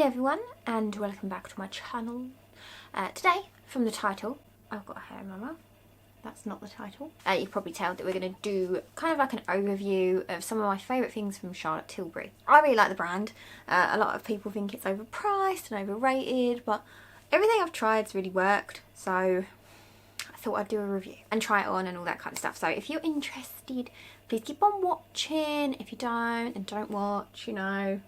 Hello everyone and welcome back to my channel. Today, from the title, I've got a hair in my mouth. That's not the title. You can probably tell that we're going to do kind of like an overview of some of my favourite things from Charlotte Tilbury. I really like the brand. A lot of people think it's overpriced and overrated, but everything I've tried's really worked, so I thought I'd do a review and try it on and all that kind of stuff. So if you're interested, please keep on watching. If you don't, then don't watch, you know.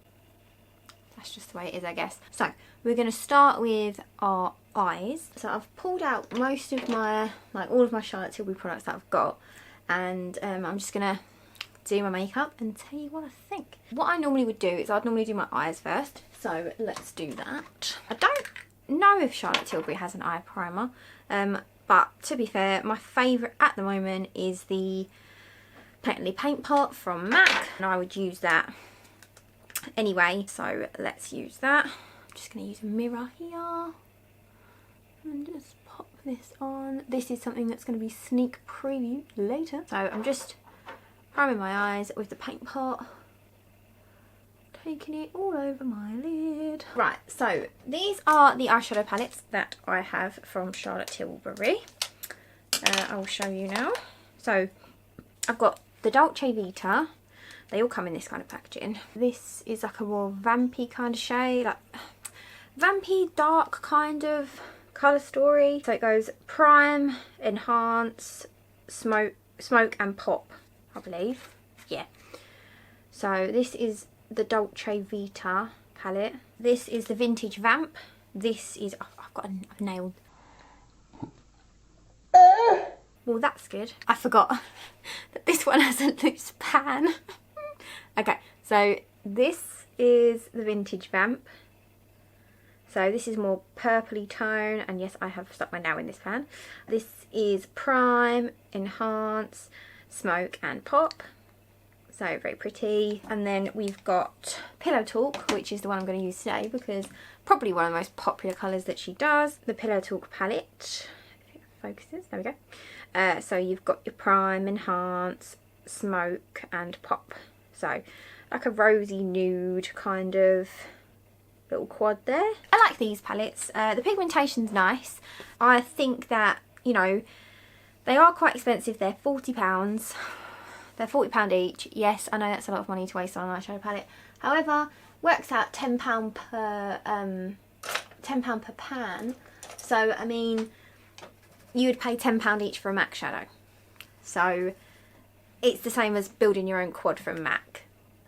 That's just the way it is, I guess. So we're going to start with our eyes. So I've pulled out most of my, all of my Charlotte Tilbury products that I've got, and I'm just going to do my makeup and tell you what I think. What I normally would do is I'd normally do my eyes first, so let's do that. I don't know if Charlotte Tilbury has an eye primer, but to be fair, my favourite at the moment is the Paint Pot from MAC, and I would use that anyway, so let's use that. I'm just going to use a mirror here and just pop this on. This is something that's going to be sneak preview later. So I'm just priming my eyes with the Paint Pot, taking it all over my lid. Right, so these are the eyeshadow palettes that I have from Charlotte Tilbury. I will show you now. So I've got the Dolce Vita. They all come in this kind of packaging. This is like a more vampy kind of shade, like vampy dark kind of colour story. So it goes prime, enhance, smoke and pop, I believe. Yeah. So this is the Dolce Vita palette. This is the Vintage Vamp. This is, I've nailed. Well, that's good. I forgot that this one has a loose pan. Okay, so this is the Vintage Vamp. So this is more purpley tone, and yes, I have stuck my nail in this pan. This is Prime, Enhance, Smoke and Pop. So very pretty. And then we've got Pillow Talk, which is the one I'm going to use today because probably one of the most popular colours that she does. The Pillow Talk palette. If it focuses, there we go. So you've got your Prime, Enhance, Smoke and Pop. So like a rosy nude kind of little quad there. I like these palettes. The pigmentation's nice. I think that, you know, they are quite expensive. They're £40. They're £40 each. Yes, I know that's a lot of money to waste on an eyeshadow palette. However, works out £10 per pan. So I mean, you would pay £10 each for a MAC shadow. So it's the same as building your own quad from MAC,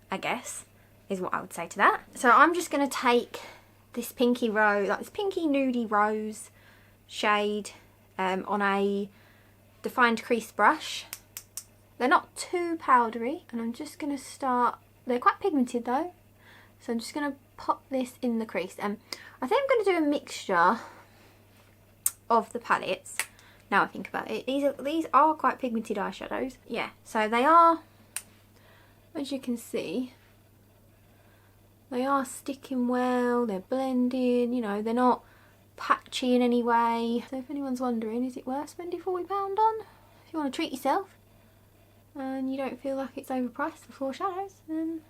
I guess, is what I would say to that. So I'm just going to take this pinky rose, like this pinky nudie rose shade on a defined crease brush. They're not too powdery, and I'm just going to start, they're quite pigmented though, so I'm just going to pop this in the crease. I think I'm going to do a mixture of the palettes. Now I think about it, these are quite pigmented eyeshadows. Yeah, so they are, as you can see, they are sticking well, they're blending, you know, they're not patchy in any way. So if anyone's wondering, is it worth spending £40 on? If you want to treat yourself and you don't feel like it's overpriced for 4 shadows, then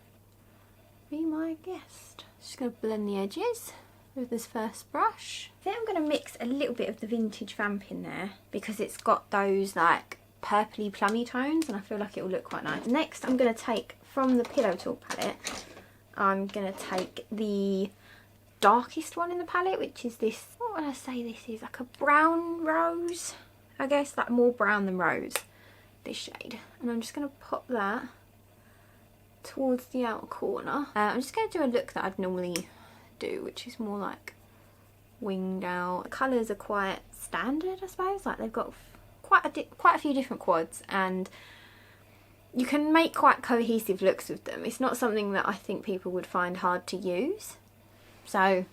be my guest. Just going to blend the edges with this first brush. I think I'm going to mix a little bit of the Vintage Vamp in there because it's got those like purpley plummy tones and I feel like it will look quite nice. Next I'm going to take from the Pillow Talk palette, I'm going to take the darkest one in the palette, which is this, what would I say this is, like a brown rose, I guess, like more brown than rose, this shade. And I'm just going to pop that towards the outer corner. I'm just going to do a look that I'd normally do, which is more like winged out. The colours are quite standard, I suppose, like they've got quite a few different quads and you can make quite cohesive looks with them. It's not something that I think people would find hard to use, so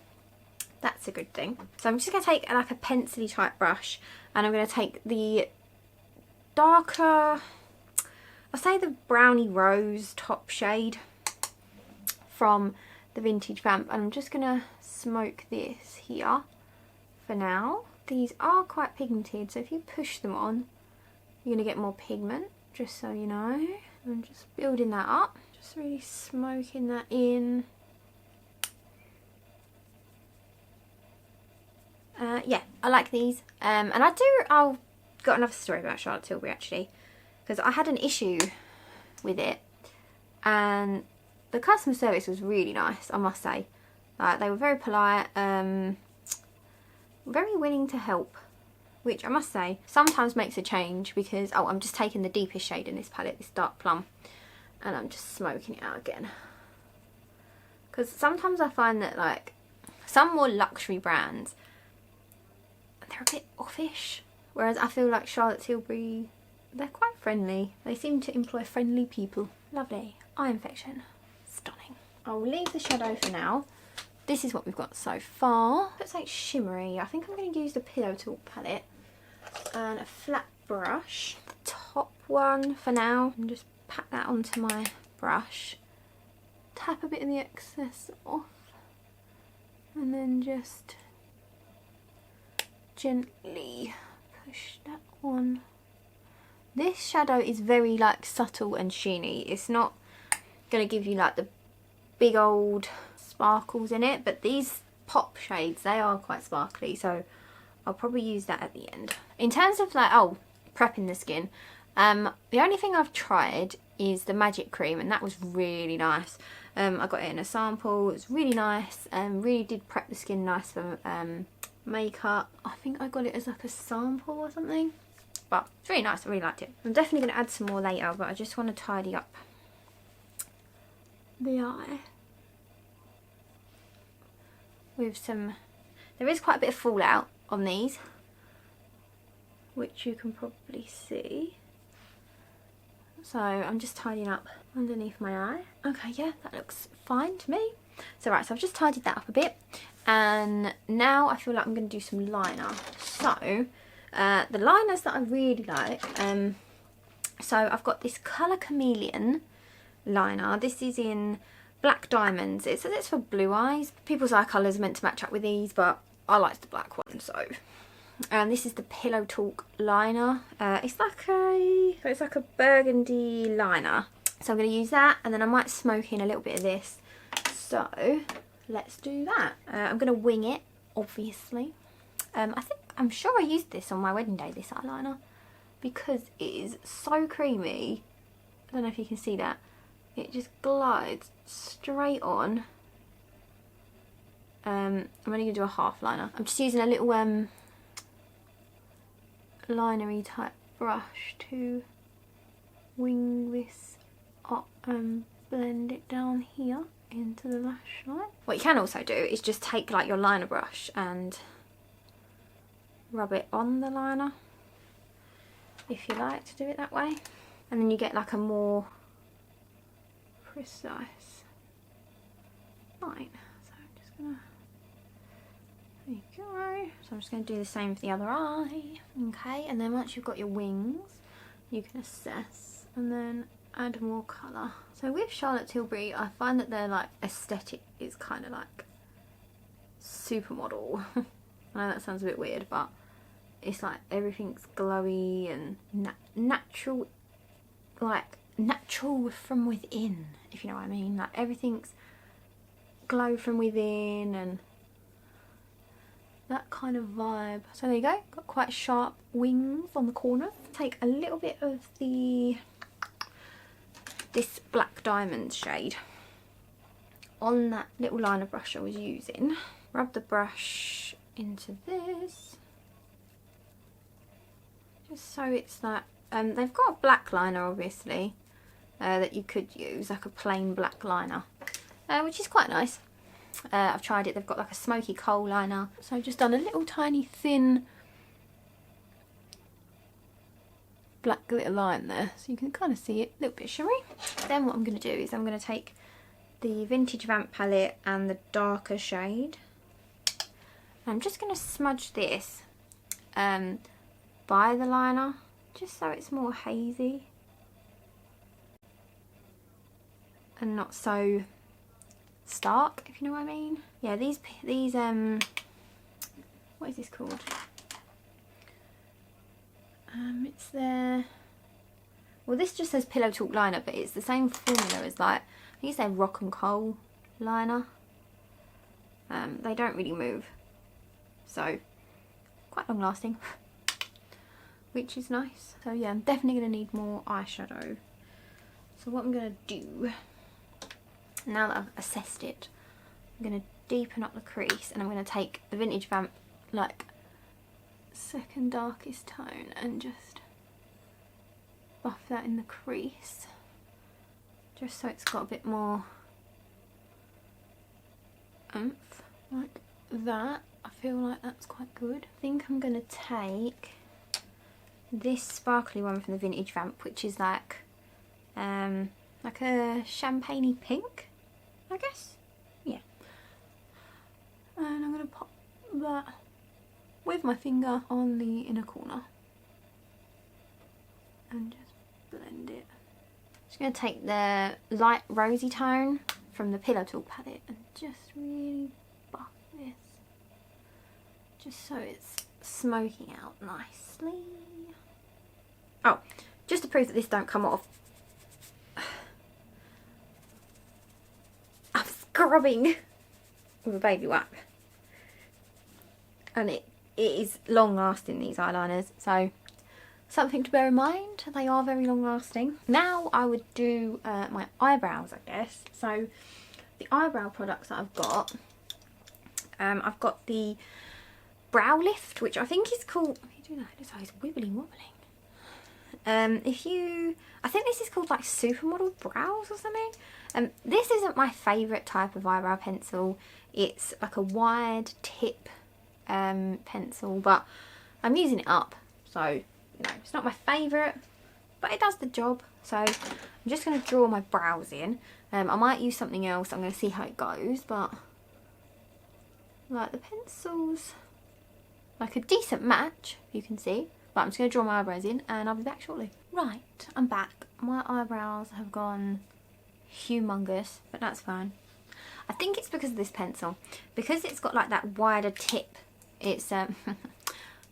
that's a good thing. So I'm just going to take like a pencil-y type brush and I'm going to take the darker, I'll say the browny rose top shade from the Vintage Vamp, and I'm just going to smoke this here for now. These are quite pigmented, so if you push them on, you're going to get more pigment, just so you know. I'm just building that up, just really smoking that in. yeah, I like these. And I've got another story about Charlotte Tilbury actually, because I had an issue with it, and the customer service was really nice, I must say. Like, they were very polite, very willing to help, which I must say sometimes makes a change, because I'm just taking the deepest shade in this palette, this dark plum, and I'm just smoking it out again. Because sometimes I find that, like, some more luxury brands, they're a bit offish, whereas I feel like Charlotte Tilbury, they're quite friendly. They seem to employ friendly people. Lovely. Eye infection. Stunning. I'll leave the shadow for now. This is what we've got so far. Looks like shimmery. I think I'm going to use the Pillow Talk palette and a flat brush. The top one for now. And just pat that onto my brush. Tap a bit of the excess off. And then just gently push that on. This shadow is very like subtle and sheeny. It's not going to give you like the big old sparkles in it, but these pop shades, they are quite sparkly, so I'll probably use that at the end. In terms of like, prepping the skin, the only thing I've tried is the Magic Cream, and that was really nice. I got it in a sample, it was really nice, and really did prep the skin nice for makeup. I think I got it as like a sample or something, but it's really nice, I really liked it. I'm definitely going to add some more later, but I just want to tidy up the eye with some, there is quite a bit of fallout on these, which you can probably see. So I'm just tidying up underneath my eye. Okay, yeah, that looks fine to me. So right, so I've just tidied that up a bit, and now I feel like I'm going to do some liner. So the liners that I really like, so I've got this Colour Chameleon liner. This is in Black Diamonds. It says it's for blue eyes. People's eye colours are meant to match up with these, but I like the black one, so. This is the Pillow Talk liner. It's like a burgundy liner. So I'm going to use that, and then I might smoke in a little bit of this. So let's do that. I'm going to wing it, obviously. I'm sure I used this on my wedding day, this eyeliner, because it is so creamy. I don't know if you can see that. It just glides straight on. I'm only going to do a half liner. I'm just using a little linery type brush to wing this up and blend it down here into the lash line. What you can also do is just take like your liner brush and rub it on the liner, if you like to do it that way, and then you get like a more precise line. So I'm just gonna, there you go. So I'm just going to do the same for the other eye. Okay, and then once you've got your wings, you can assess and then add more colour. So with Charlotte Tilbury, I find that their like aesthetic is kind of like supermodel. I know that sounds a bit weird, but it's like everything's glowy and natural, like natural from within, if you know what I mean. Like everything's glow from within and that kind of vibe. So there you go, got quite sharp wings on the corner. Take a little bit of this Black Diamond shade on that little liner brush I was using. Rub the brush into this, just so it's like, they've got a black liner obviously that you could use, like a plain black liner, which is quite nice. I've tried it, they've got like a smoky coal liner. So I've just done a little tiny thin black glitter line there, so you can kind of see it, a little bit shimmery. Then what I'm going to do is I'm going to take the Vintage Vamp palette and the darker shade. I'm just going to smudge this by the liner, just so it's more hazy and not so stark, if you know what I mean. Yeah, these what is this called? It's their, well, this just says Pillow Talk liner, but it's the same formula as like, I think it's their Rock and Coal liner. They don't really move, so quite long lasting, which is nice. So yeah, I'm definitely going to need more eyeshadow. So what I'm going to do, now that I've assessed it, I'm going to deepen up the crease, and I'm going to take the Vintage Vamp, like, second darkest tone, and just buff that in the crease, just so it's got a bit more oomph, like that. I feel like that's quite good. I think I'm going to take this sparkly one from the Vintage Vamp, which is like a champagne-y pink, I guess. Yeah. And I'm going to pop that with my finger on the inner corner and just blend it. Just going to take the light rosy tone from the Pillow Talk palette and just really buff this, just so it's smoking out nicely. Oh, just to prove that this don't come off, I'm scrubbing with a baby wipe, and it is long lasting, these eyeliners, so something to bear in mind. They are very long lasting. Now I would do my eyebrows, I guess. So the eyebrow products that I've got the Brow Lift, which I think is called, you do know, it's always wibbly wobbling. I think this is called like Supermodel Brows or something. This isn't my favourite type of eyebrow pencil. It's like a wide tip pencil, but I'm using it up, so you know, it's not my favourite, but it does the job. So I'm just going to draw my brows in. I might use something else, I'm going to see how it goes, but like the pencil's like a decent match, you can see. But I'm just going to draw my eyebrows in and I'll be back shortly. Right, I'm back. My eyebrows have gone humongous, but that's fine. I think it's because of this pencil. Because it's got like that wider tip, it's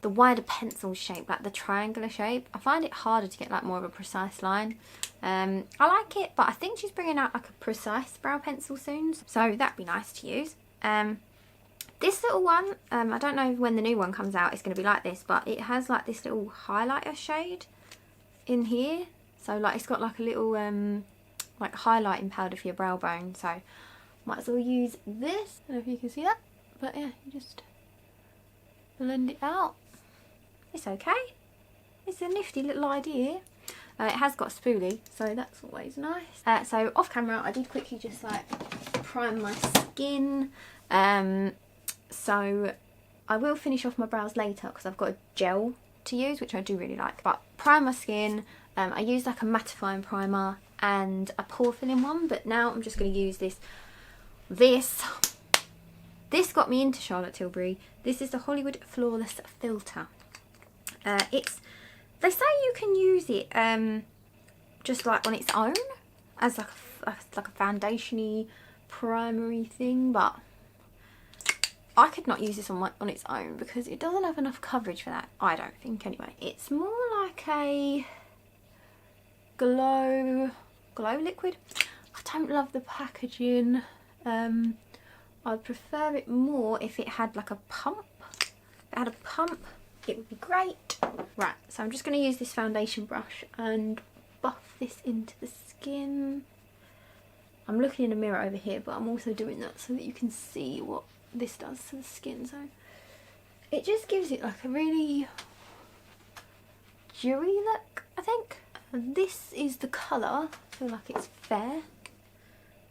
the wider pencil shape, like the triangular shape. I find it harder to get like more of a precise line. I like it, but I think she's bringing out like a precise brow pencil soon, so that'd be nice to use. This little one, I don't know when the new one comes out it's going to be like this, but it has like this little highlighter shade in here. So like it's got like a little like highlighting powder for your brow bone, so might as well use this. I don't know if you can see that, but yeah, you just blend it out. It's okay. It's a nifty little idea. It has got a spoolie, so that's always nice. So off camera I did quickly just like prime my skin. So I will finish off my brows later because I've got a gel to use, which I do really like. But prime my skin, I used like a mattifying primer and a pore filling one, but now I'm just going to use this. This got me into Charlotte Tilbury. This is the Hollywood Flawless Filter. They say you can use it just like on its own as like a foundation-y primary thing, but I could not use this on its own because it doesn't have enough coverage for that, I don't think anyway. It's more like a glow liquid. I don't love the packaging. I'd prefer it more if it had like a pump. If it had a pump, it would be great. Right, so I'm just going to use this foundation brush and buff this into the skin. I'm looking in a mirror over here, but I'm also doing that so that you can see what this does to the skin. So it just gives it like a really dewy look, I think. And this is the colour. I feel like it's fair.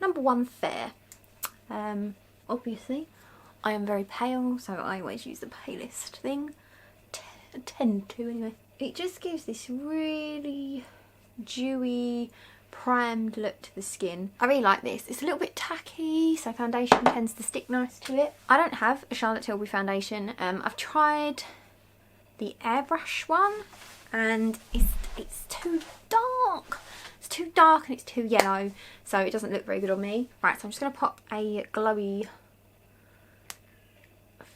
Number 1, fair. Obviously I am very pale, so I always use the palest thing. Tend to anyway. It just gives this really dewy, primed look to the skin. I really like this. It's a little bit tacky, so foundation tends to stick nice to it. I don't have a Charlotte Tilbury foundation. I've tried the airbrush one and it's too dark. It's too dark and it's too yellow, so it doesn't look very good on me. Right, so I'm just going to pop a glowy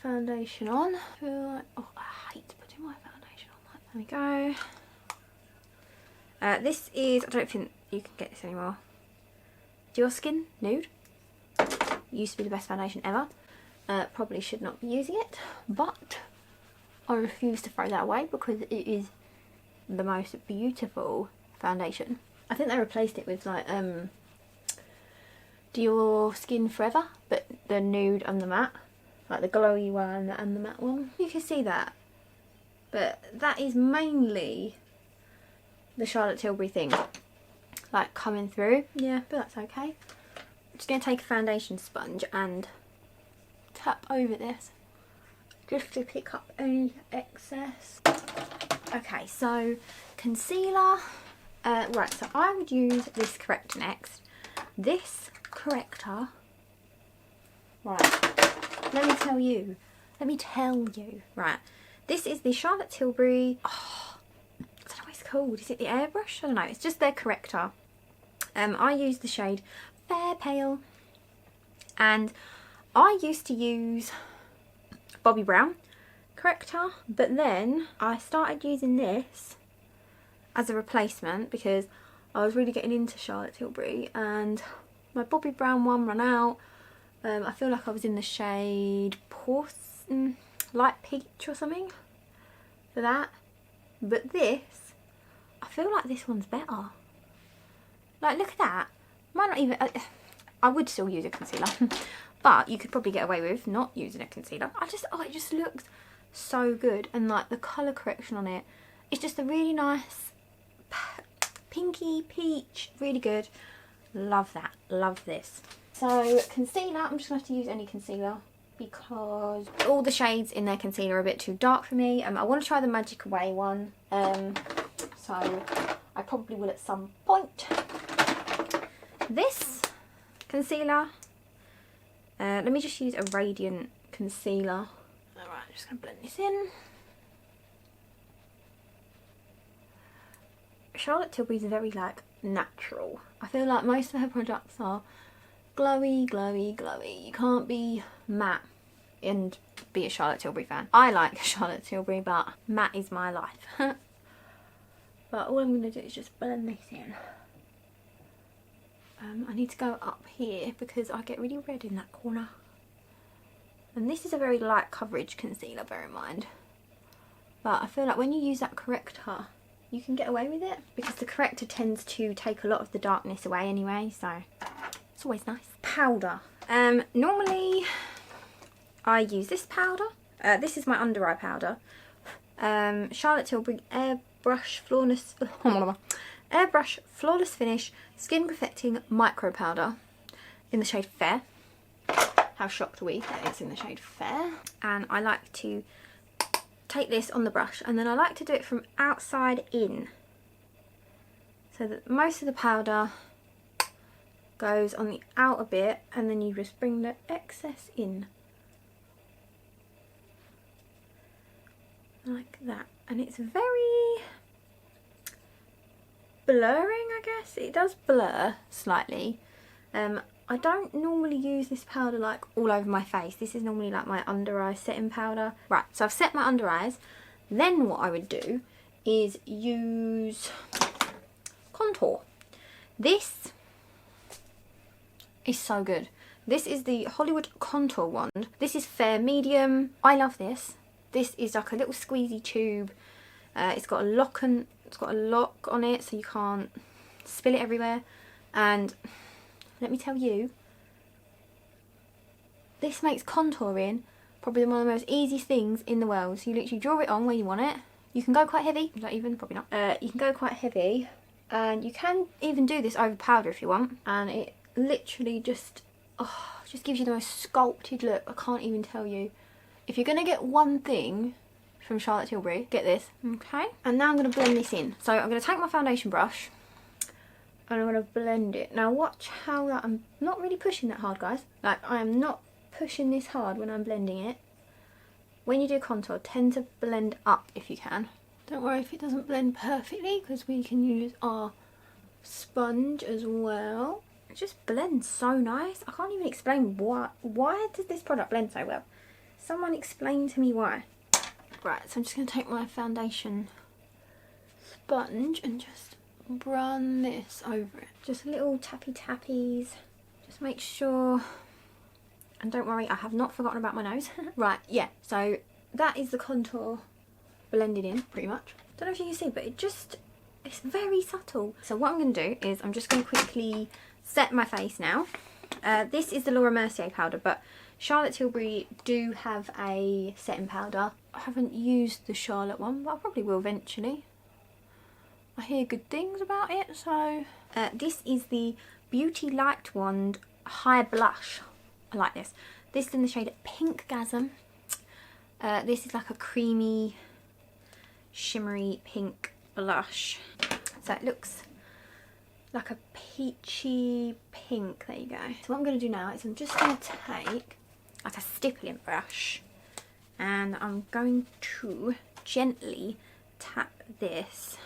foundation on. I feel like, oh, I hate putting my foundation on that. There we go. This is, I don't think you can get this anymore. Your Skin Nude. Used to be the best foundation ever. Probably should not be using it, but I refuse to throw that away because it is the most beautiful foundation. I think they replaced it with like Do Your Skin Forever, but the nude and the matte, like the glowy one and the matte one. You can see that, but that is mainly the Charlotte Tilbury thing, like coming through. Yeah, but that's okay. I'm just going to take a foundation sponge and tap over this just to pick up any excess. Okay, so concealer. Right, so I would use this corrector next. This corrector, right, let me tell you, right, this is the Charlotte Tilbury, oh, I don't know what it's called, is it the airbrush? I don't know, it's just their corrector. I use the shade Fair Pale, and I used to use Bobbi Brown corrector, but then I started using this as a replacement because I was really getting into Charlotte Tilbury and my Bobbi Brown one ran out. I feel like I was in the shade Light Peach or something for that. But this, I feel like this one's better. Like, look at that. Might not even, I would still use a concealer, but you could probably get away with not using a concealer. It just looks so good, and like the colour correction on it, it's just a really nice pinky peach, really good. Love that, love this. So concealer, I'm just going to have to use any concealer because all the shades in their concealer are a bit too dark for me. I want to try the Magic Away one, so I probably will at some point. This concealer, let me just use a Radiant concealer. Alright, I'm just going to blend this in. Charlotte Tilbury is very like natural. I feel like most of her products are glowy, glowy, glowy. You can't be matte and be a Charlotte Tilbury fan. I like Charlotte Tilbury, but matte is my life. But all I'm going to do is just blend this in. I need to go up here because I get really red in that corner. And this is a very light coverage concealer, bear in mind. But I feel like when you use that corrector, you can get away with it because the corrector tends to take a lot of the darkness away anyway, so it's always nice. Powder. Normally I use this powder. This is my under eye powder. Charlotte Tilbury Airbrush Flawless Finish Skin Perfecting Micro Powder in the shade Fair. How shocked are we that it's in the shade Fair? And I like to take this on the brush and then I like to do it from outside in so that most of the powder goes on the outer bit and then you just bring the excess in like that, and it's very blurring, I guess. It does blur slightly. I don't normally use this powder like all over my face. This is normally like my under eye setting powder. Right, so I've set my under eyes. Then what I would do is use contour. This is so good. This is the Hollywood Contour Wand. This is fair medium. I love this. This is like a little squeezy tube. It's got a lock on it so you can't spill it everywhere. And let me tell you, this makes contouring probably one of the most easiest things in the world. So you literally draw it on where you want it. You can go quite heavy, not even, probably not. You can go quite heavy, and you can even do this over powder if you want. And it literally just gives you the most sculpted look. I can't even tell you. If you're gonna get one thing from Charlotte Tilbury, get this, okay? And now I'm gonna blend this in. So I'm gonna take my foundation brush and I'm going to blend it. Now watch how I'm not really pushing that hard, guys. Like, I am not pushing this hard when I'm blending it. When you do contour, tend to blend up if you can. Don't worry if it doesn't blend perfectly because we can use our sponge as well. It just blends so nice. I can't even explain why. Why does this product blend so well? Someone explain to me why. Right, so I'm just going to take my foundation sponge and just run this over it. Just little tappy tappies. Just make sure, and don't worry, I have not forgotten about my nose. Right, yeah, so that is the contour blended in pretty much. Don't know if you can see, but it's very subtle. So what I'm going to do is I'm just going to quickly set my face now. This is the Laura Mercier powder, but Charlotte Tilbury do have a setting powder. I haven't used the Charlotte one, but I probably will eventually. I hear good things about it, so... this is the Beauty Light Wand High Blush. I like this. This is in the shade Pinkgasm. This is like a creamy, shimmery pink blush. So it looks like a peachy pink. There you go. So what I'm going to do now is I'm just going to take like a stippling brush and I'm going to gently tap this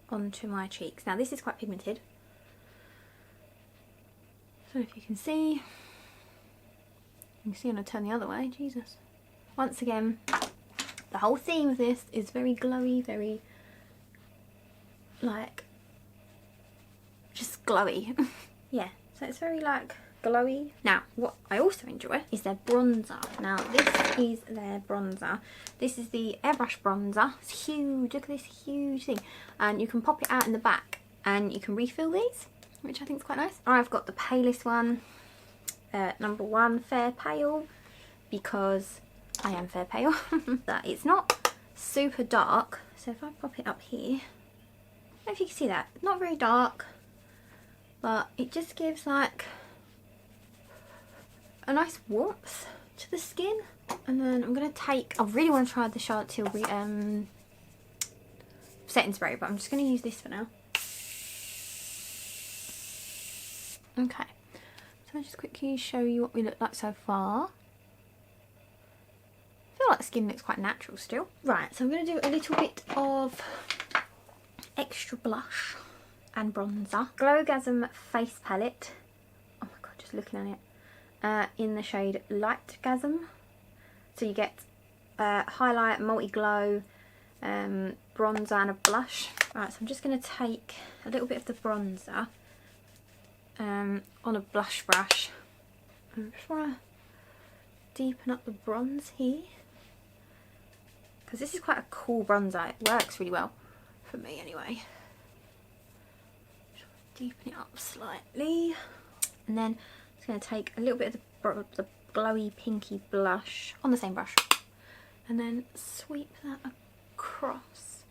onto my cheeks. Now this is quite pigmented. I don't know if you can see. You can see when I turn the other way. Jesus. Once again, the whole theme of this is very glowy, very like just glowy. Yeah, so it's very like glowy. Now what I also enjoy is their bronzer. Now this is their bronzer. This is the airbrush bronzer. It's huge. Look at this huge thing, and you can pop it out in the back and you can refill these, which I think is quite nice. I've got the palest one, number 1 Fair Pale, because I am fair pale. That it's not super dark, so if I pop it up here, I don't know if you can see that. It's not very dark, but it just gives like a nice warmth to the skin. And then I'm going to take, I really want to try the Charlotte Tilbury setting spray, but I'm just going to use this for now. Okay, so I'll just quickly show you what we look like so far. I feel like the skin looks quite natural still. Right, so I'm going to do a little bit of extra blush and bronzer. Glowgasm face palette. Oh my god, just looking at it. In the shade Lightgasm. So you get highlight, multi-glow, bronzer and a blush. Right, so I'm just going to take a little bit of the bronzer on a blush brush. I just want to deepen up the bronze here, because this is quite a cool bronzer. It works really well for me anyway. Just deepen it up slightly, and then I'm just going to take a little bit of the glowy pinky blush on the same brush and then sweep that across.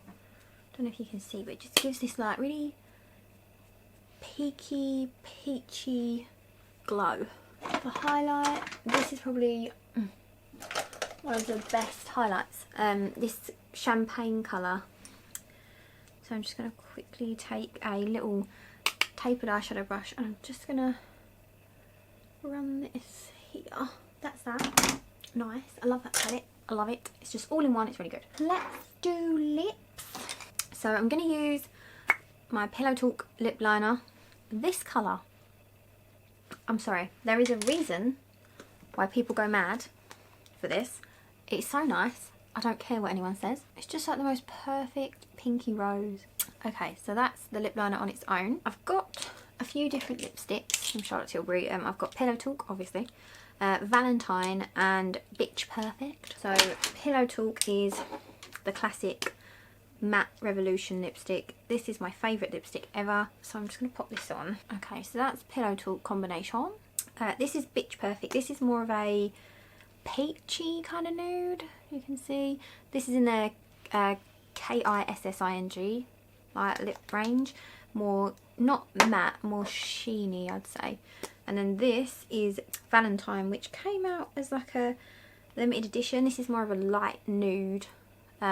Don't know if you can see, but it just gives this like really peaky, peachy glow. For highlight, this is probably one of the best highlights. This champagne colour. So I'm just going to quickly take a little tapered eyeshadow brush and I'm just going to run this here. That's that. Nice. I love that palette. I love it. It's just all in one. It's really good. Let's do lips. So I'm going to use my Pillow Talk lip liner. This colour, I'm sorry, there is a reason why people go mad for this. It's so nice. I don't care what anyone says. It's just like the most perfect pinky rose. Okay, so that's the lip liner on its own. I've got a few different lipsticks from Charlotte Tilbury. I've got Pillow Talk, obviously, Valentine and Bitch Perfect. So Pillow Talk is the classic matte Revolution lipstick. This is my favourite lipstick ever, so I'm just going to pop this on. Okay, so that's Pillow Talk combination. This is Bitch Perfect. This is more of a peachy kind of nude, you can see. This is in their K.I.S.S.I.N.G like lip range. More, not matte, more sheeny, I'd say. And then this is Valentine, which came out as like a limited edition. This is more of a light nude.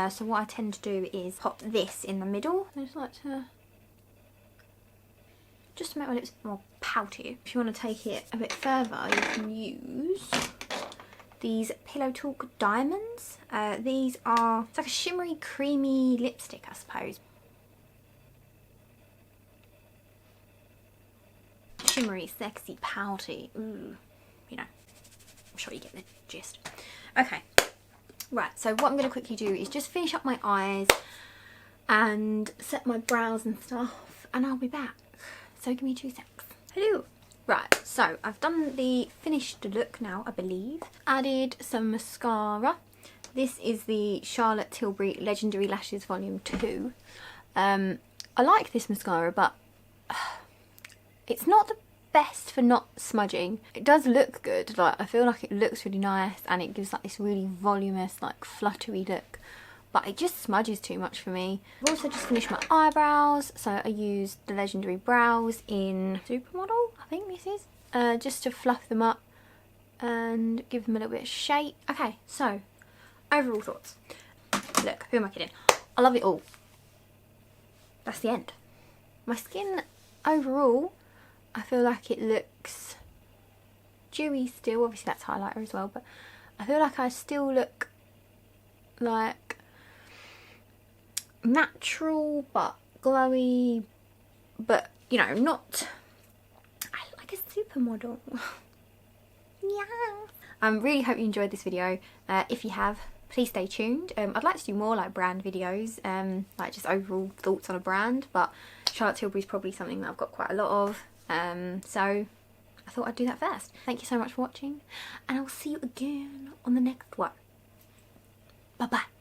So what I tend to do is pop this in the middle. I just like to make my lips a bit more pouty. If you want to take it a bit further, you can use these Pillow Talk Diamonds. These are, it's like a shimmery, creamy lipstick, I suppose. Shimmery, sexy, pouty. Ooh, you know, I'm sure you get the gist. Okay. Right, so what I'm going to quickly do is just finish up my eyes and set my brows and stuff, and I'll be back. So give me 2 secs. Hello. Right, so I've done the finished look now, I believe. Added some mascara. This is the Charlotte Tilbury Legendary Lashes Volume 2. I like this mascara, but it's not the best for not smudging. It does look good, like I feel like it looks really nice and it gives like this really voluminous, like fluttery look, but it just smudges too much for me. I've also just finished my eyebrows, so I used the Legendary Brows in Supermodel, I think this is, just to fluff them up and give them a little bit of shape. Okay, so overall thoughts. Look, who am I kidding? I love it all. That's the end. My skin overall, I feel like it looks dewy still. Obviously that's highlighter as well, but I feel like I still look like natural but glowy, but you know, not like a supermodel. Yeah. I really hope you enjoyed this video. If you have, please stay tuned. I'd like to do more like brand videos, like just overall thoughts on a brand, but Charlotte Tilbury is probably something that I've got quite a lot of, so I thought I'd do that first. Thank you so much for watching, and I'll see you again on the next one. Bye bye.